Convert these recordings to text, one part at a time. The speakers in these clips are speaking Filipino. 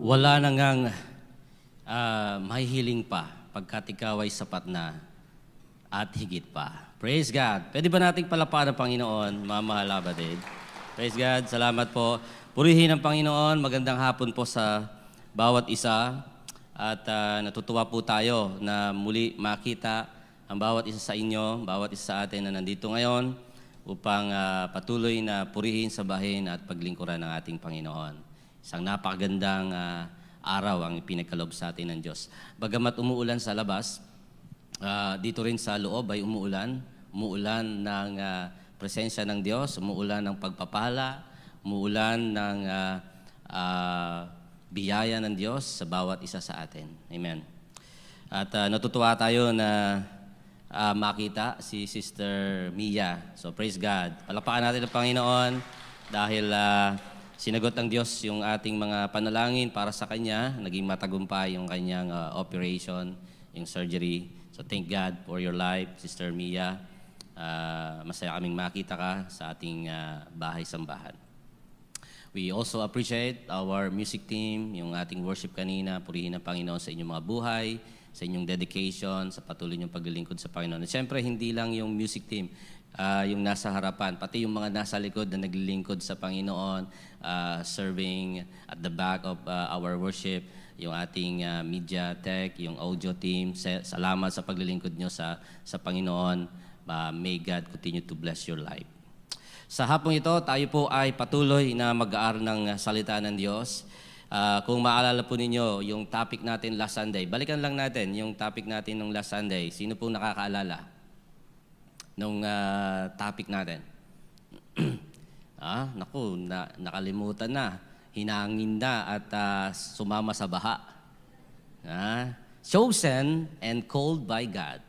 Wala na ngang mahihiling pa pagkat ikaw ay sapat na at higit pa. Praise God. Pwede ba nating palapakan ang Panginoon, mga mahal na kapatid? Praise God. Salamat po. Purihin ang Panginoon. Magandang hapon po sa bawat isa. At natutuwa po tayo na muli makita ang bawat isa sa inyo, bawat isa sa atin na nandito ngayon upang patuloy na purihin, sabahin at paglingkuran ng ating Panginoon. Isang napakagandang araw ang pinagkaloob sa atin ng Diyos. Bagamat umuulan sa labas, dito rin sa loob ay umuulan. Umuulan ng presensya ng Diyos, umuulan ng pagpapala, umuulan ng biyaya ng Diyos sa bawat isa sa atin. Amen. At natutuwa tayo na makita si Sister Mia. So praise God. Palakpakan natin ang Panginoon dahil sinagot ng Diyos yung ating mga panalangin para sa Kanya. Naging matagumpay yung Kanyang operation, yung surgery. So thank God for your life, Sister Mia. Masaya kaming makita ka sa ating bahay-sambahan. We also appreciate our music team, yung ating worship kanina. Purihin ang Panginoon sa inyong mga buhay, sa inyong dedication, sa patuloy niyong paglilingkod sa Panginoon. At siyempre, hindi lang yung music team, yung nasa harapan, pati yung mga nasa likod na naglilingkod sa Panginoon, serving at the back of our worship, yung ating media tech, yung audio team. Salamat sa paglilingkod niyo sa Panginoon. May God continue to bless your life. Sa hapong ito, tayo po ay patuloy na mag-aaral ng salita ng Diyos. Kung maalala po ninyo, yung topic natin last Sunday, balikan lang natin yung topic natin nung last Sunday. Sino po nakakaalala nung topic natin? Nakalimutan na. Hinangin na at sumama sa baha. Chosen and called by God.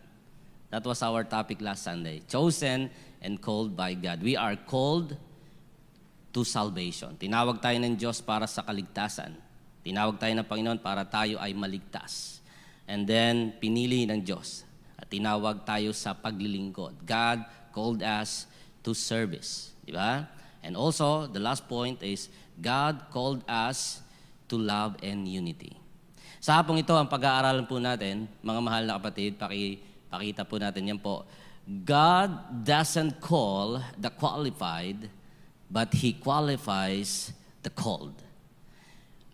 That was our topic last Sunday. Chosen and called by God. We are called to salvation. Tinawag tayo ng Diyos para sa kaligtasan. Tinawag tayo ng Panginoon para tayo ay maligtas. And then, pinili ng Diyos. At tinawag tayo sa paglilingkod. God called us to service. Di ba? And also, the last point is, God called us to love and unity. Sa hapong ito, ang pag-aaralan po natin, mga mahal na kapatid, pakita po natin yan po. God doesn't call the qualified, but He qualifies the called.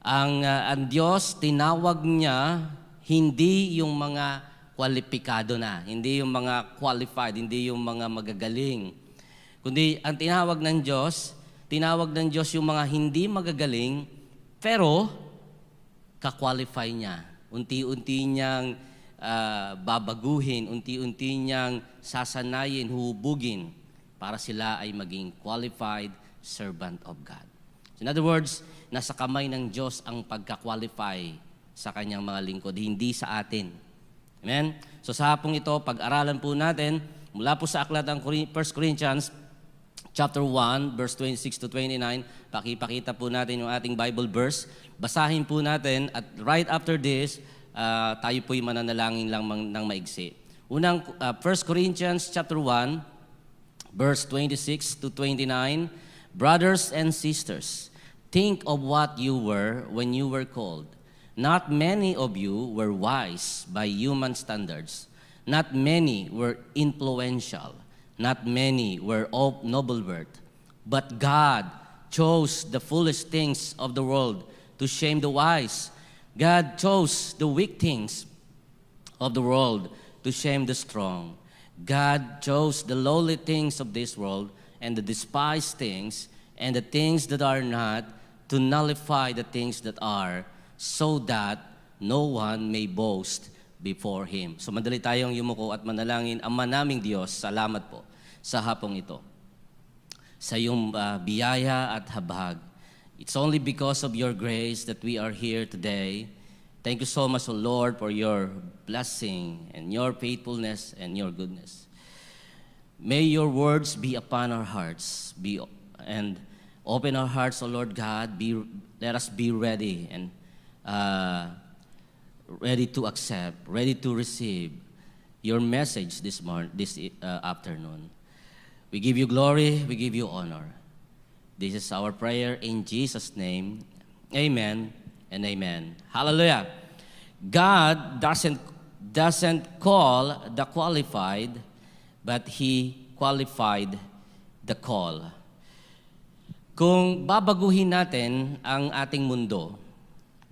Ang Diyos, tinawag niya hindi yung mga kwalipikado na, hindi yung mga qualified, hindi yung mga magagaling. Kundi ang tinawag ng Diyos yung mga hindi magagaling, pero ka-qualify niya. Unti-unti niyang babaguhin, unti-unti niyang sasanayin, hubugin para sila ay maging qualified servant of God. So in other words, nasa kamay ng Diyos ang pagka-qualify sa kanyang mga lingkod, hindi sa atin. Amen? So sa hapong ito, pag-aralan po natin, mula po sa aklat ng 1 Corinthians chapter 1, verse 26 to 29, pakipakita po natin yung ating Bible verse. Basahin po natin at right after this, tayo po'y mananalangin lang ng maigsi. Unang 1 Corinthians chapter 1, verse 26 to 29, Brothers and sisters, think of what you were when you were called. Not many of you were wise by human standards. Not many were influential. Not many were of noble birth. But God chose the foolish things of the world to shame the wise. God chose the weak things of the world to shame the strong. God chose the lowly things of this world and the despised things and the things that are not to nullify the things that are, so that no one may boast before Him. So madali tayong yumuko at manalangin. Ama naming Diyos, salamat po sa hapong ito. Sa iyong biyaya at habag. It's only because of your grace that we are here today. Thank you so much, O Lord, for your blessing and your faithfulness and your goodness. May your words be upon our hearts, and open our hearts, O Lord God. Let us be ready and ready to accept, ready to receive your message this afternoon. We give you glory, we give you honor. This is our prayer in Jesus' name. Amen and amen. Hallelujah. God doesn't call the qualified, but He qualified the call. Kung babaguhin natin ang ating mundo,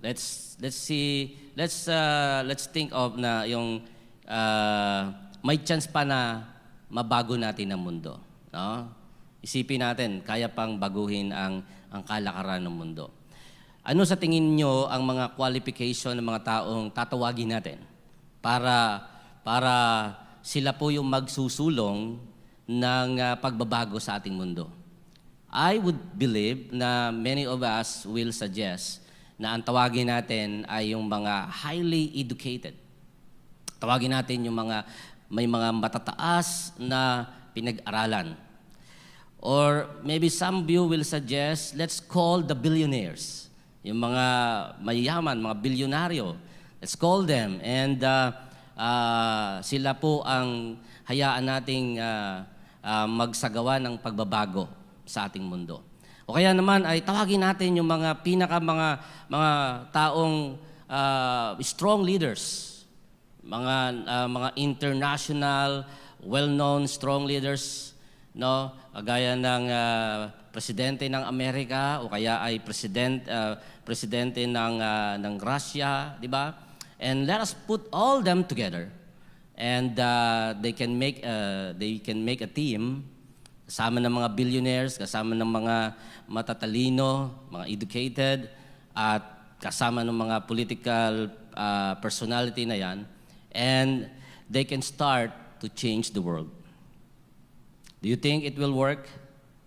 let's think of na yung may chance pa na mabago natin ang mundo, no? Isipin natin, kaya pang baguhin ang kalakaran ng mundo. Ano sa tingin nyo ang mga qualification ng mga taong tatawagin natin para sila po yung magsusulong ng pagbabago sa ating mundo? I would believe na many of us will suggest na ang tawagin natin ay yung mga highly educated. Tawagin natin yung may mga matataas na pinag-aralan. Or maybe some of you will suggest, let's call the billionaires. Yung mga mayayaman, mga bilyonaryo. Let's call them. And sila po ang hayaan nating magsagawa ng pagbabago sa ating mundo. O kaya naman ay tawagin natin yung mga mga taong strong leaders. Mga international, well-known strong leaders, no? Gaya ng presidente ng Amerika o kaya ay presidente ng Russia, di ba? And let us put all them together, and they can make a team kasama ng mga billionaires, kasama ng mga matatalino, mga educated, at kasama ng mga political personality na yan, and they can start to change the world. Do you think it will work?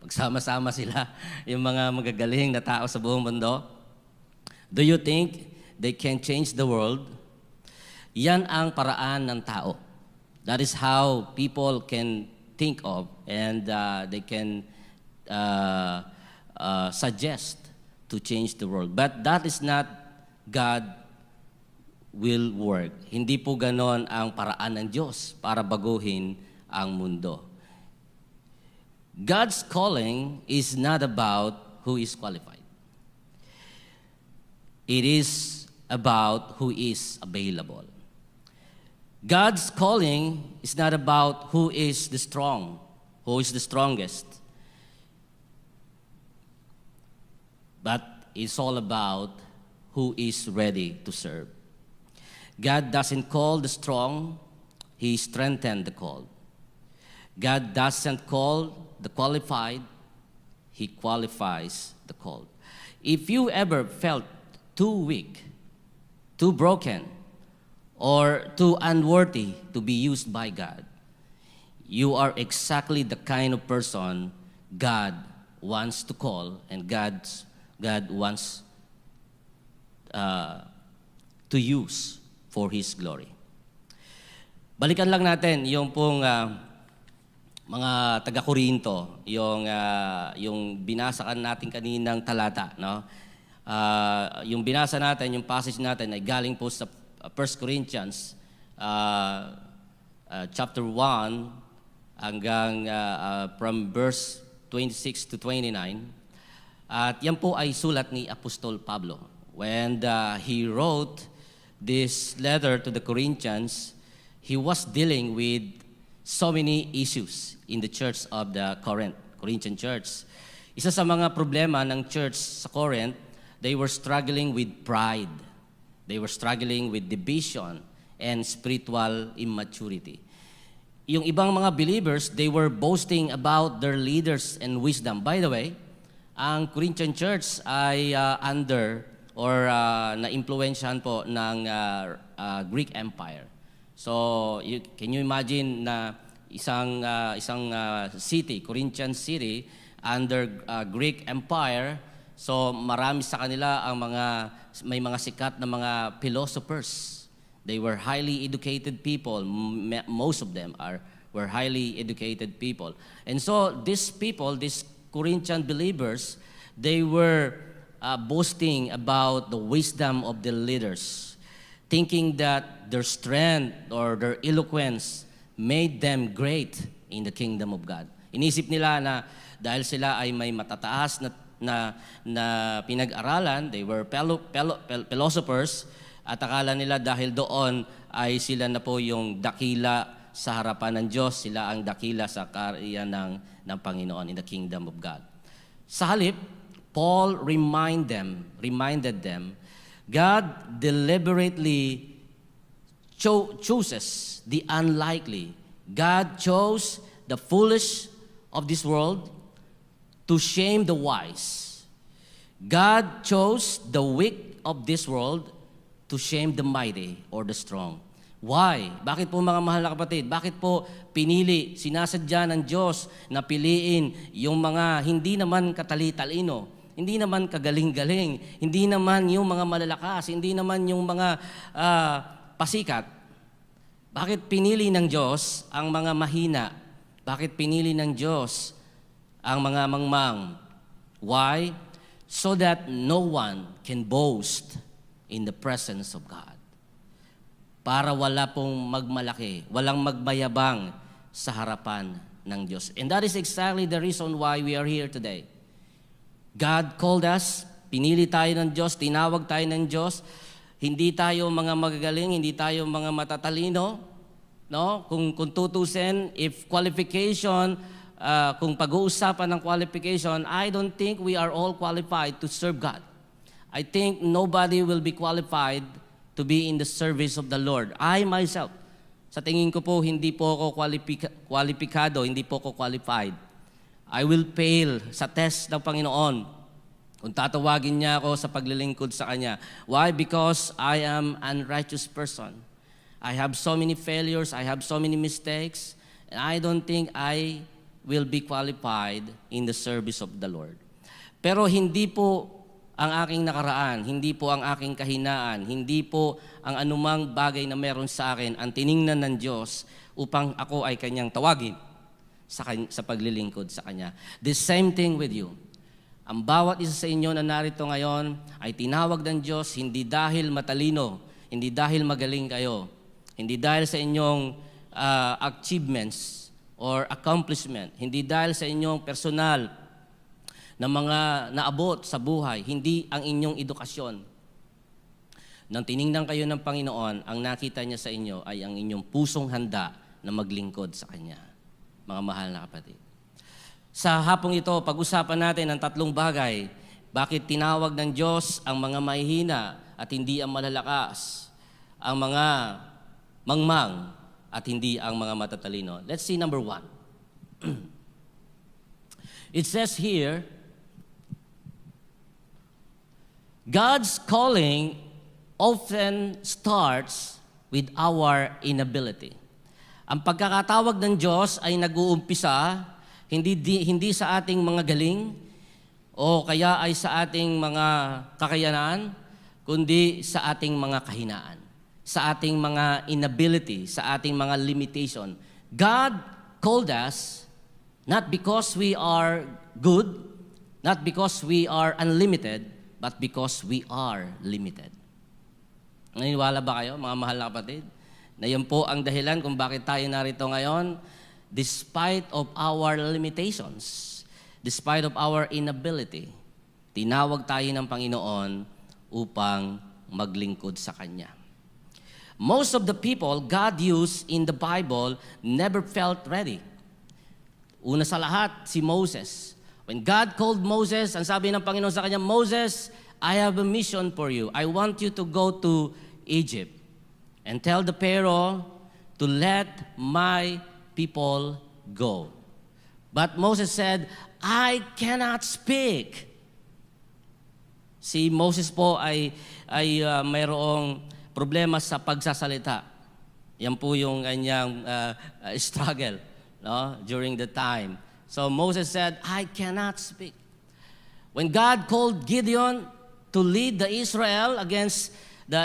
Pagsama-sama sila, yung mga magagaling na tao sa buong mundo. Do you think they can change the world? Yan ang paraan ng tao. That is how people can think of, and they can suggest to change the world. But that is not God will work. Hindi po ganon ang paraan ng Diyos para baguhin ang mundo. God's calling is not about who is qualified. It is about who is available. God's calling is not about who is the strong, who is the strongest. But it's all about who is ready to serve. God doesn't call the strong, He strengthens the called. God doesn't call the qualified, He qualifies the called. If you ever felt too weak, too broken, or too unworthy to be used by God, you are exactly the kind of person God wants to call, and God wants to use for His glory. Balikan lang natin yung pong mga taga-Korinto, yung binasakan natin kaninang talata, no? Yung binasa natin, yung passage natin ay galing po sa 1 Corinthians chapter 1 hanggang from verse 26 to 29. At yan po ay sulat ni Apostol Pablo. When he wrote this letter to the Corinthians, he was dealing with so many issues in the church of the Corinthian church. Isa sa mga problema ng church sa Corinth, they were struggling with pride. They were struggling with division and spiritual immaturity. Yung ibang mga believers, they were boasting about their leaders and wisdom. By the way, ang Corinthian church ay na-impluensyahan po ng Greek Empire. So, can you imagine na isang city, Corinthian city, under Greek Empire, so marami sa kanila may mga sikat na mga philosophers. They were highly educated people. Most of them were highly educated people. And so these people, these Corinthian believers, they were boasting about the wisdom of the leaders, thinking that their strength or their eloquence made them great in the kingdom of God. Inisip nila na dahil sila ay may matataas na na pinag-aralan. They were philosophers at akala nila dahil doon ay sila na po yung dakila sa harapan ng Diyos. Sila ang dakila sa kaharian ng Panginoon in the kingdom of God. Sa halip, Paul reminded them, God deliberately chooses the unlikely. God chose the foolish of this world to shame the wise. God chose the weak of this world to shame the mighty or the strong. Why? Bakit po mga mahal na kapatid? Bakit po pinili, sinasadya ng Diyos na piliin yung mga hindi naman katali-talino, hindi naman kagaling-galing, hindi naman yung mga malalakas, hindi naman yung mga pasikat? Bakit pinili ng Diyos ang mga mahina? Bakit pinili ng Diyos ang mga mangmang? Why? So that no one can boast in the presence of God. Para wala pong magmalaki, walang magmayabang sa harapan ng Diyos. And that is exactly the reason why we are here today. God called us, pinili tayo ng Diyos, tinawag tayo ng Diyos. Hindi tayo mga magagaling, hindi tayo mga matatalino. No? Kung tutusin, if qualification, kung pag-uusapan ng qualification, I don't think we are all qualified to serve God. I think nobody will be qualified to be in the service of the Lord. I myself, sa tingin ko po, hindi po ako kwalipikado, hindi po ako qualified. I will fail sa test ng Panginoon kung tatawagin niya ako sa paglilingkod sa Kanya. Why? Because I am an unrighteous person. I have so many failures, I have so many mistakes, and I don't think I will be qualified in the service of the Lord. Pero hindi po ang aking nakaraan, hindi po ang aking kahinaan, hindi po ang anumang bagay na meron sa akin ang tiningnan ng Diyos upang ako ay Kanyang tawagin sa paglilingkod sa Kanya. The same thing with you. Ang bawat isa sa inyo na narito ngayon ay tinawag ng Diyos hindi dahil matalino, hindi dahil magaling kayo, hindi dahil sa inyong achievements or accomplishment, hindi dahil sa inyong personal na mga naabot sa buhay, hindi ang inyong edukasyon. Nang tiningnan kayo ng Panginoon, ang nakita niya sa inyo ay ang inyong pusong handa na maglingkod sa Kanya. Mga mahal na kapatid. Sa hapong ito, pag-usapan natin ang tatlong bagay. Bakit tinawag ng Diyos ang mga mahihina at hindi ang malalakas? Ang mga mangmang at hindi ang mga matatalino. Let's see number 1. It says here, God's calling often starts with our inability. Ang pagkakatawag ng Diyos ay nag-uumpisa hindi sa ating mga galing o kaya ay sa ating mga kakayanan, kundi sa ating mga kahinaan, sa ating mga inability, sa ating mga limitation. God called us not because we are good, not because we are unlimited, but because we are limited. Naniniwala ba kayo, mga mahal na kapatid? Na yun po ang dahilan kung bakit tayo narito ngayon, despite of our limitations, despite of our inability, tinawag tayo ng Panginoon upang maglingkod sa Kanya. Most of the people God used in the Bible never felt ready. Una sa lahat, si Moses. When God called Moses, ang sabi ng Panginoon sa kanya, Moses, I have a mission for you. I want you to go to Egypt and tell the Pharaoh to let my people go. But Moses said, I cannot speak. Si Moses po ay mayroong problema sa pagsasalita. Yan po yung kanyang struggle, no, during the time. So Moses said, I cannot speak. When God called Gideon to lead the Israel against the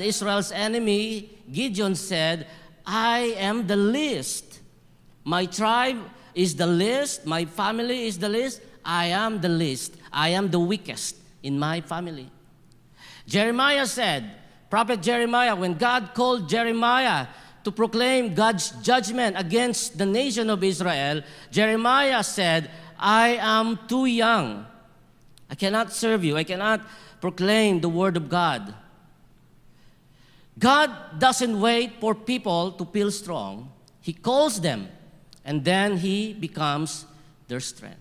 Israel's enemy, Gideon said, I am the least. My tribe is the least. My family is the least. I am the least. I am the weakest in my family. Jeremiah said, Prophet Jeremiah, when God called Jeremiah to proclaim God's judgment against the nation of Israel, Jeremiah said, I am too young I cannot serve you. I cannot proclaim the Word of God. God doesn't wait for people to feel strong. He calls them, and then He becomes their strength.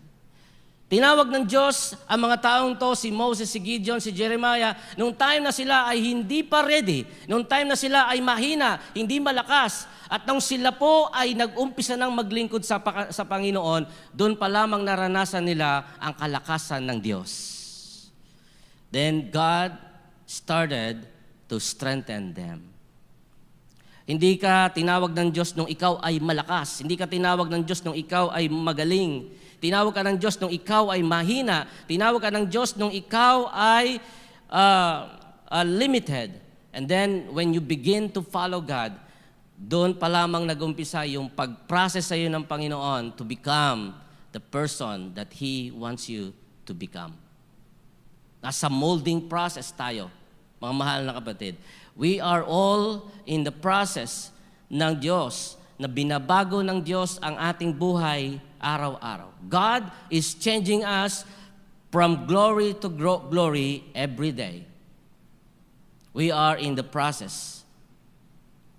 Tinawag ng Diyos ang mga taong to, si Moses, si Gideon, si Jeremiah, nung time na sila ay hindi pa ready, nung time na sila ay mahina, hindi malakas, at nung sila po ay nag-umpisa ng maglingkod sa Panginoon, doon pa lamang naranasan nila ang kalakasan ng Diyos. Then God started to strengthen them. Hindi ka tinawag ng Diyos nung ikaw ay malakas. Hindi ka tinawag ng Diyos nung ikaw ay magaling. Tinawag ka ng Diyos nung ikaw ay mahina. Tinawag ka ng Diyos nung ikaw ay limited. And then, when you begin to follow God, doon pa lamang nag-umpisa yung pag-process sa iyo ng Panginoon to become the person that He wants you to become. Nasa molding process tayo, mga mahal na kapatid. We are all in the process ng Diyos na binabago ng Diyos ang ating buhay araw-araw. God is changing us from glory to glory every day. We are in the process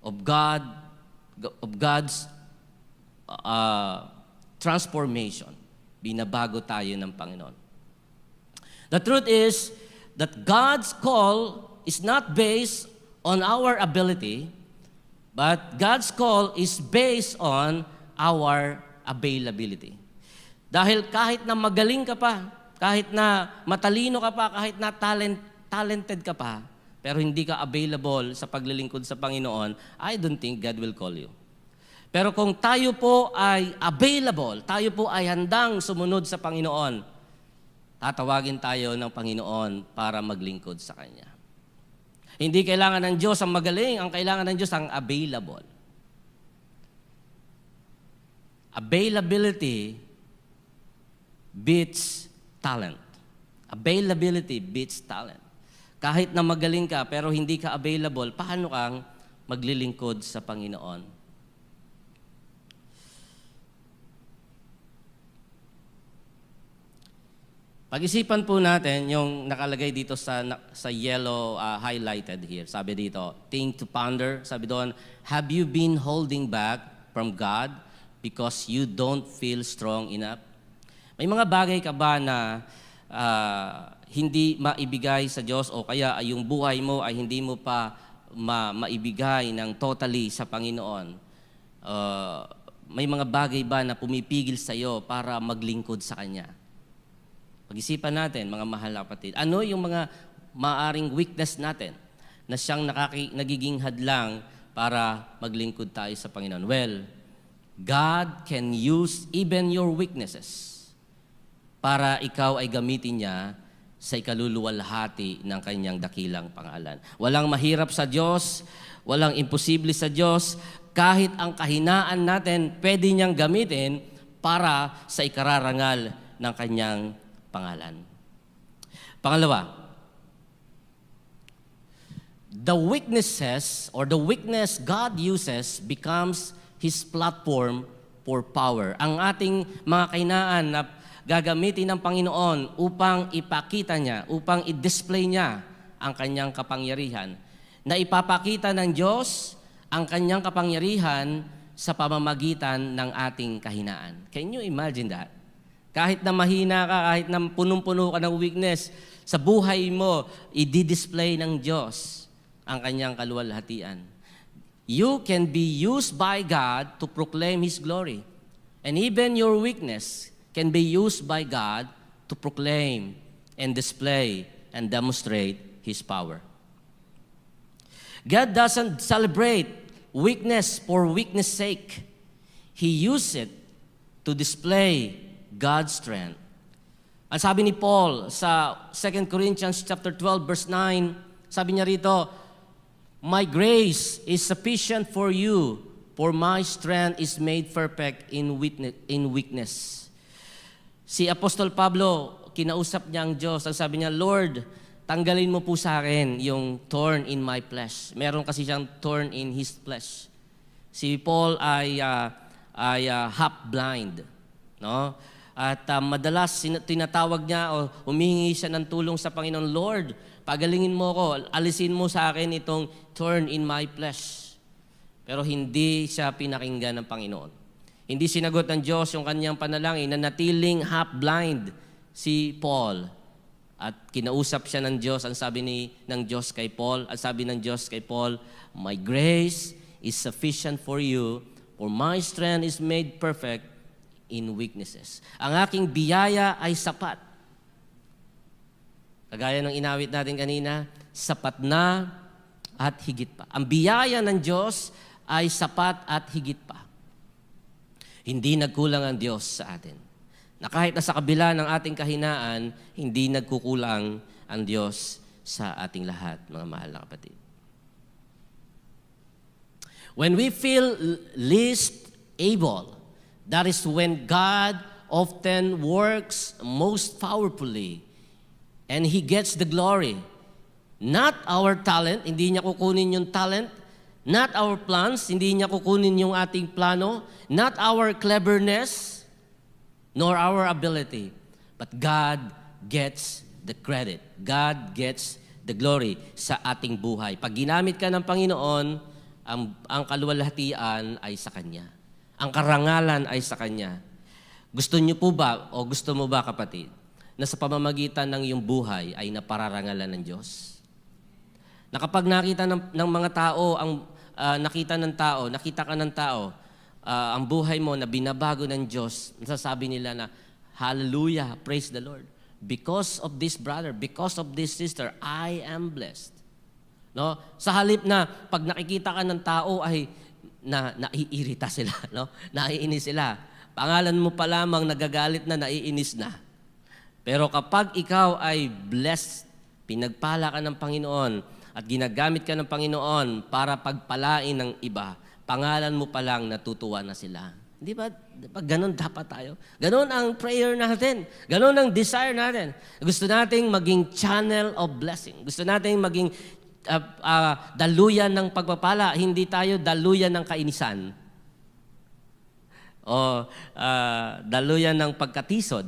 of God's transformation. Binabago tayo ng Panginoon. The truth is that God's call is not based on our ability, but God's call is based on our availability. Dahil kahit na magaling ka pa, kahit na matalino ka pa, kahit na talented ka pa, pero hindi ka available sa paglilingkod sa Panginoon, I don't think God will call you. Pero kung tayo po ay available, tayo po ay handang sumunod sa Panginoon, tatawagin tayo ng Panginoon para maglingkod sa Kanya. Hindi kailangan ng Diyos ang magaling, ang kailangan ng Diyos ang available. Availability beats talent. Availability beats talent. Kahit na magaling ka pero hindi ka available, paano kang maglilingkod sa Panginoon? Pag-isipan po natin yung nakalagay dito sa yellow highlighted here. Sabi dito, think to ponder. Sabi doon, have you been holding back from God because you don't feel strong enough? May mga bagay ka ba na hindi maibigay sa Diyos o kaya yung buhay mo ay hindi mo pa maibigay ng totally sa Panginoon? May mga bagay ba na pumipigil sa iyo para maglingkod sa Kanya? Pag-isipan natin, mga mahal na kapatid, ano yung mga maaring weakness natin na siyang nagiging hadlang para maglingkod tayo sa Panginoon? Well, God can use even your weaknesses para ikaw ay gamitin niya sa ikaluluwalhati ng kanyang dakilang pangalan. Walang mahirap sa Diyos, walang imposible sa Diyos, kahit ang kahinaan natin, pwede niyang gamitin para sa ikararangal ng kanyang pangalan. Pangalawa, the weaknesses or the weakness God uses becomes His platform for power. Ang ating mga kahinaan na gagamitin ng Panginoon upang ipakita niya, upang i-display niya ang kanyang kapangyarihan, na ipapakita ng Diyos ang kanyang kapangyarihan sa pamamagitan ng ating kahinaan. Can you imagine that? Kahit na mahina ka, kahit na punong-puno ka ng weakness, sa buhay mo, i-display ng Diyos ang kanyang kaluwalhatian. You can be used by God to proclaim His glory. And even your weakness can be used by God to proclaim and display and demonstrate His power. God doesn't celebrate weakness for weakness' sake. He uses it to display God's strength. Ang sabi ni Paul sa 2 Corinthians chapter 12 verse 9, sabi niya rito, my grace is sufficient for you, for my strength is made perfect in weakness. Si Apostol Pablo, kinausap niya ang Diyos. Ang sabi niya, Lord, tanggalin mo po sa akin yung thorn in my flesh. Meron kasi siyang thorn in his flesh. Si Paul ay half blind, no? At madalas tinatawag niya o humihingi siya ng tulong sa Panginoon, Lord, pagalingin mo ko, alisin mo sa akin itong thorn in my flesh. Pero hindi siya pinakinggan ng Panginoon. Hindi sinagot ng Diyos yung kanyang panalangin, na natiling half-blind si Paul. At kinausap siya ng Diyos, ang sabi ng Diyos kay Paul, ang sabi ng Diyos kay Paul, my grace is sufficient for you, for my strength is made perfect in weaknesses. Ang aking biyaya ay sapat. Kagaya ng inawit natin kanina, sapat na at higit pa. Ang biyaya ng Diyos ay sapat at higit pa. Hindi nagkulang ang Diyos sa atin. Na kahit na sa kabila ng ating kahinaan, hindi nagkukulang ang Diyos sa ating lahat, mga mahal na kapatid. When we feel least able, that is when God often works most powerfully and He gets the glory. Not our talent, hindi niya kukunin yung talent. Not our plans, hindi niya kukunin yung ating plano. Not our cleverness, nor our ability. But God gets the credit. God gets the glory sa ating buhay. Pag ginamit ka ng Panginoon, ang kaluwalhatian ay sa Kanya. Ang karangalan ay sa Kanya. Gusto niyo po ba, o gusto mo ba kapatid, na sa pamamagitan ng iyong buhay ay napararangalan ng Diyos? Na kapag nakita ng mga tao, nakita ka ng tao, ang buhay mo na binabago ng Diyos, nasasabi nila na, hallelujah, praise the Lord. Because of this brother, because of this sister, I am blessed. No? Sa halip na pag nakikita ka ng tao ay naiirita sila, no? Naiinis sila. Pangalan mo pa lamang nagagalit na, naiinis na. Pero kapag ikaw ay blessed, pinagpala ka ng Panginoon at ginagamit ka ng Panginoon para pagpalain ng iba, pangalan mo pa lang natutuwa na sila. Di ba? Ganon dapat tayo. Ganon ang prayer natin. Ganon ang desire natin. Gusto nating maging channel of blessing. Gusto nating maging daluyan ng pagpapala. Hindi tayo daluyan ng kainisan. O daluyan ng pagkatisod.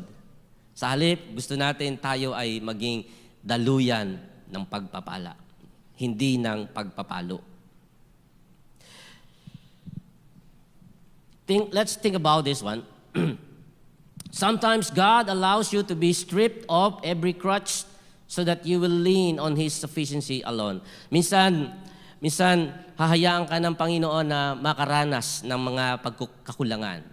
Sa halip, gusto natin tayo ay maging daluyan ng pagpapala. Hindi ng pagpapalo. Let's think about this one. Sometimes God allows you to be stripped of every crutch so that you will lean on His sufficiency alone. Minsan hahayaan ka ng Panginoon na makaranas ng mga pagkakulangan.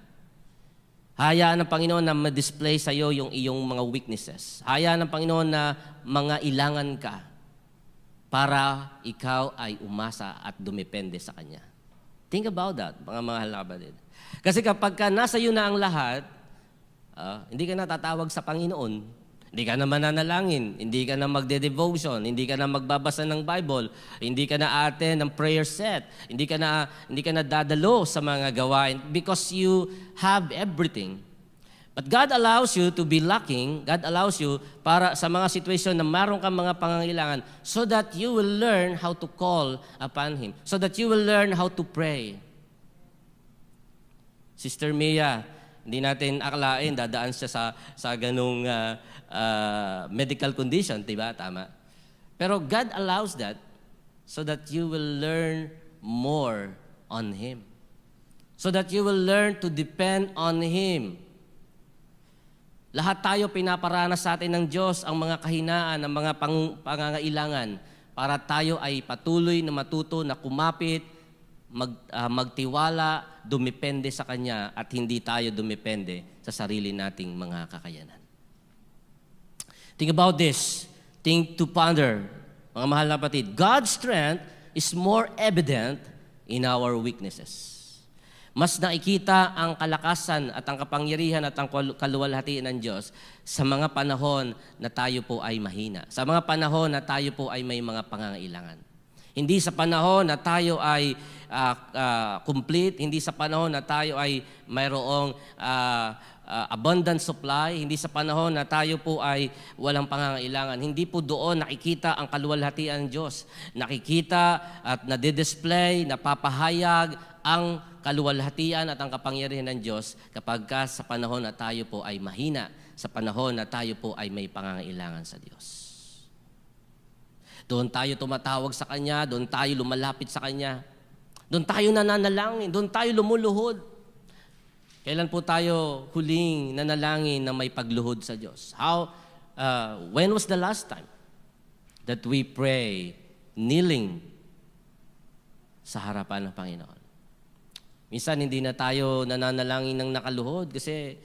Hayaan ng Panginoon na ma-display sa iyo yung iyong mga weaknesses. Hayaan ng Panginoon na mga ilangan ka para ikaw ay umasa at dumepende sa Kanya. Think about that, mga mahal na kapatid. Kasi kapag nasa iyo na ang lahat, hindi ka na tatawag sa Panginoon. Hindi ka na mananalangin, hindi ka na magde-devotion, hindi ka na magbabasa ng Bible, hindi ka na attend ng prayer set, hindi ka na dadalo sa mga gawain because you have everything. But God allows you to be lacking, God allows you para sa mga sitwasyon na meron kang mga pangangailangan so that you will learn how to call upon Him, so that you will learn how to pray. Sister Mia, hindi natin akalain, dadaan siya sa ganung medical condition, diba? Tama. Pero God allows that so that you will learn more on Him. So that you will learn to depend on Him. Lahat tayo pinaparanas sa atin ng Diyos ang mga kahinaan, ang mga pangangailangan para tayo ay patuloy na matuto na kumapit, magtiwala, dumepende sa Kanya at hindi tayo dumepende sa sarili nating mga kakayanan. Think about this. Think to ponder, mga mahal na kapatid. God's strength is more evident in our weaknesses. Mas nakikita ang kalakasan at ang kapangyarihan at ang kaluwalhatian ng Diyos sa mga panahon na tayo po ay mahina. Sa mga panahon na tayo po ay may mga pangangailangan. Hindi sa panahon na tayo ay complete, hindi sa panahon na tayo ay mayroong abundant supply, hindi sa panahon na tayo po ay walang pangangailangan. Hindi po doon nakikita ang kaluwalhatian ng Diyos. Nakikita at nadidisplay, napapahayag ang kaluwalhatian at ang kapangyarihan ng Diyos kapag sa panahon na tayo po ay mahina, sa panahon na tayo po ay may pangangailangan sa Diyos. Doon tayo tumatawag sa Kanya, doon tayo lumalapit sa Kanya, doon tayo nananalangin, doon tayo lumuluhod. Kailan po tayo huling nanalangin na may pagluhod sa Diyos? When was the last time that we pray kneeling sa harapan ng Panginoon? Minsan hindi na tayo nananalangin ng nakaluhod kasi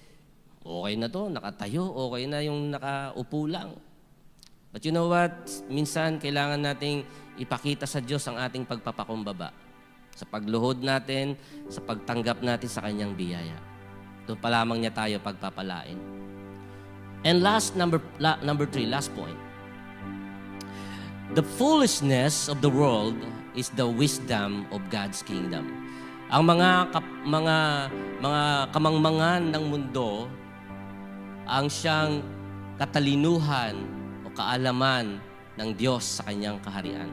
okay na to, nakatayo, okay na yung nakaupo lang. But you know what? Minsan kailangan nating ipakita sa Diyos ang ating pagpapakumbaba. Sa pagluhod natin, sa pagtanggap natin sa Kanyang biyaya. Doon pa lamang niya tayo pagpapalain. And number 3, last point. The foolishness of the world is the wisdom of God's kingdom. Ang mga kamangmangan ng mundo ang siyang katalinuhan o kaalaman ng Diyos sa Kanyang kaharian.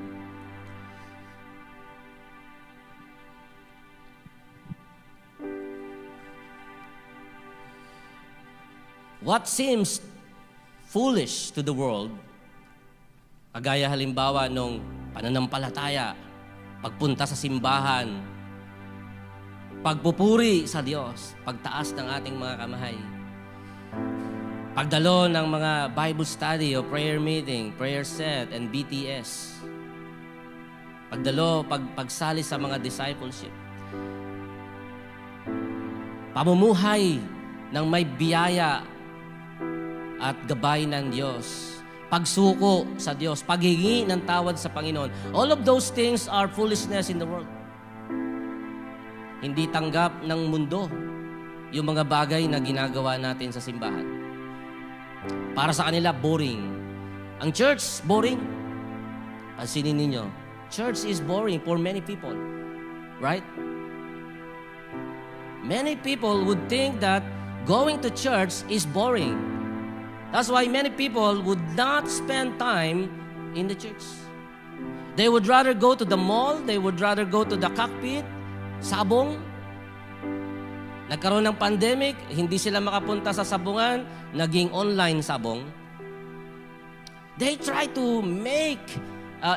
What seems foolish to the world, kagaya halimbawa nung pananampalataya, pagpunta sa simbahan, pagpupuri sa Diyos, pagtaas ng ating mga kamay, pagdalo ng mga Bible study o prayer meeting, prayer set, and BTS, pagsali sa mga discipleship, pamumuhay ng may biyaya at gabay ng Diyos, pagsuko sa Diyos, paghingi ng tawad sa Panginoon. All of those things are foolishness in the world. Hindi tanggap ng mundo yung mga bagay na ginagawa natin sa simbahan. Para sa kanila, boring. Ang church, boring. Pansinin ninyo, church is boring for many people. Right? Many people would think that going to church is boring. That's why many people would not spend time in the church. They would rather go to the mall, they would rather go to the cockpit, sabong. Nagkaroon ng pandemic, hindi sila makapunta sa sabungan, naging online sabong. They try to make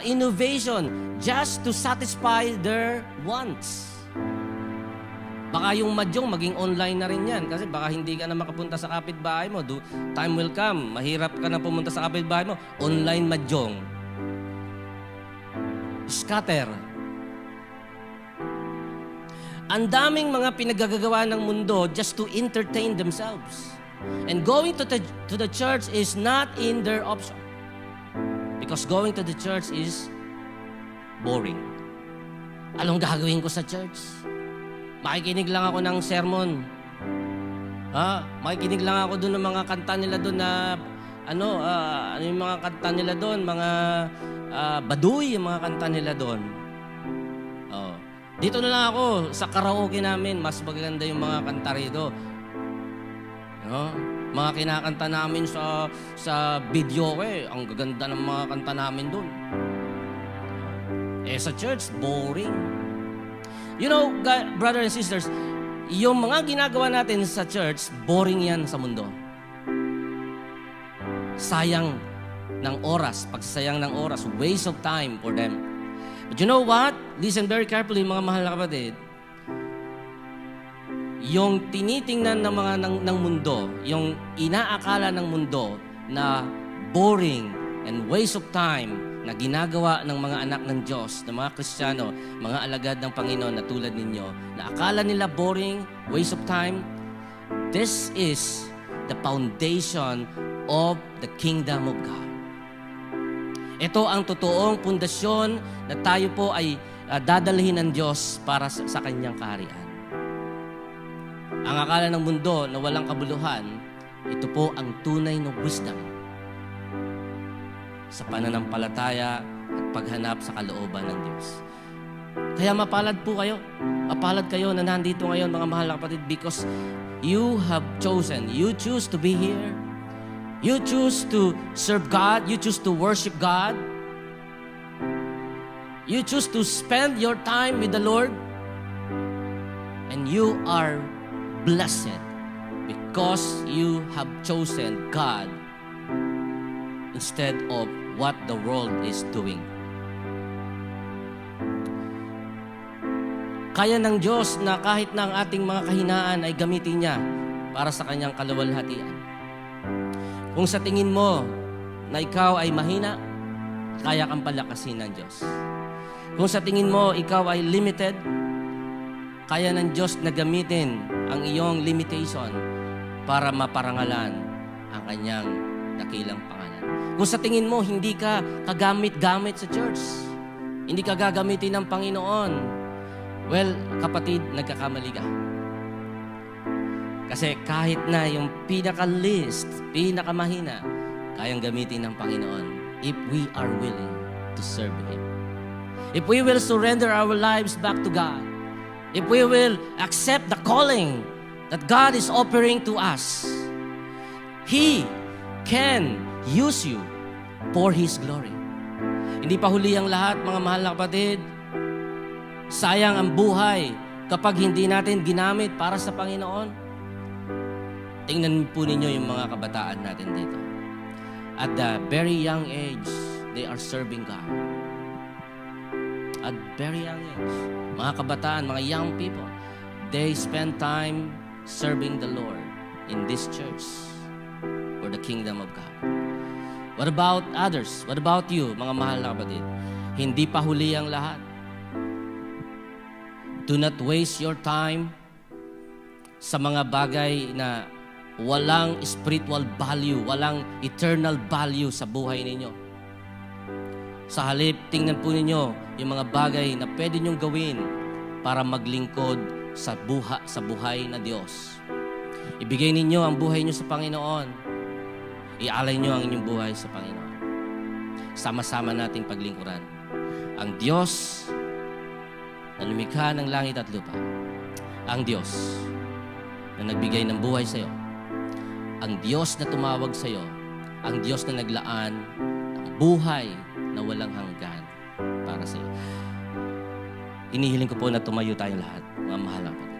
innovation just to satisfy their wants. Baka yung madyong maging online na rin yan kasi baka hindi ka na makapunta sa kapitbahay mo. Time will come, mahirap ka na pumunta sa kapitbahay mo. Online madyong. Scatter. Ang daming mga pinagagagawa ng mundo just to entertain themselves. And going to the church is not in their option. Because going to the church is boring. Anong gagawin ko sa church? Makikinig lang ako ng sermon. Makikinig lang ako doon ng mga kanta nila doon na ano yung mga kanta nila doon, mga baduy yung mga kanta nila doon. Dito na lang ako sa karaoke namin, mas maganda yung mga kanta rito. Mga kinakanta namin sa video ang gaganda ng mga kanta namin doon. Sa church, boring. You know, brothers and sisters, yung mga ginagawa natin sa church, boring yan sa mundo. Sayang ng oras, pagsasayang ng oras, waste of time for them. But you know what? Listen very carefully, mga mahal na kapatid. Yung tinitingnan ng mundo, yung inaakala ng mundo na boring and waste of time na ginagawa ng mga anak ng Diyos, ng mga Kristiyano, mga alagad ng Panginoon na tulad ninyo, na akala nila boring, waste of time, this is the foundation of the kingdom of God. Ito ang totoong pundasyon na tayo po ay dadalhin ng Diyos para sa Kanyang kaharian. Ang akala ng mundo na walang kabuluhan, ito po ang tunay na wisdom sa pananampalataya at paghanap sa kalooban ng Diyos. Kaya mapalad po kayo. Mapalad kayo na nandito ngayon, mga mahal na kapatid, because you have chosen. You choose to be here. You choose to serve God. You choose to worship God. You choose to spend your time with the Lord. And you are blessed because you have chosen God instead of what the world is doing. Kaya ng Diyos na kahit na ang ating mga kahinaan ay gamitin niya para sa kanyang kaluwalhatian. Kung sa tingin mo na ikaw ay mahina, kaya kang palakasin ng Diyos. Kung sa tingin mo ikaw ay limited, kaya ng Diyos na gamitin ang iyong limitation para maparangalan ang kanyang dakilang pangalan. Kung sa tingin mo hindi ka kagamit-gamit sa church, hindi ka gagamitin ng Panginoon, well, kapatid, nagkakamali ka. Kasi kahit na yung pinaka-least, pinakamahina, kayang gamitin ng Panginoon if we are willing to serve Him. If we will surrender our lives back to God, if we will accept the calling that God is offering to us, He can use you for His glory. Hindi pa huli ang lahat, mga mahal na kapatid. Sayang ang buhay kapag hindi natin ginamit para sa Panginoon. Tingnan po ninyo yung mga kabataan natin dito. At the very young age, they are serving God. At very young age, mga kabataan, mga young people, they spend time serving the Lord in this church for the kingdom of God. What about others? What about you, mga mahal na kapatid? Hindi pa huli ang lahat. Do not waste your time sa mga bagay na walang spiritual value, walang eternal value sa buhay ninyo. Sa halip, tingnan po ninyo yung mga bagay na pwede nyong gawin para maglingkod sa buhay na Diyos. Ibigay ninyo ang buhay nyo sa Panginoon. Ialay nyo ang inyong buhay sa Panginoon. Sama-sama nating paglingkuran ang Diyos na lumikha ng langit at lupa. Ang Diyos na nagbigay ng buhay sa iyo. Ang Diyos na tumawag sa iyo. Ang Diyos na naglaan ng buhay na walang hanggan para sa iyo. Inihiling ko po na tumayo tayong lahat, mga mahal na kapatid.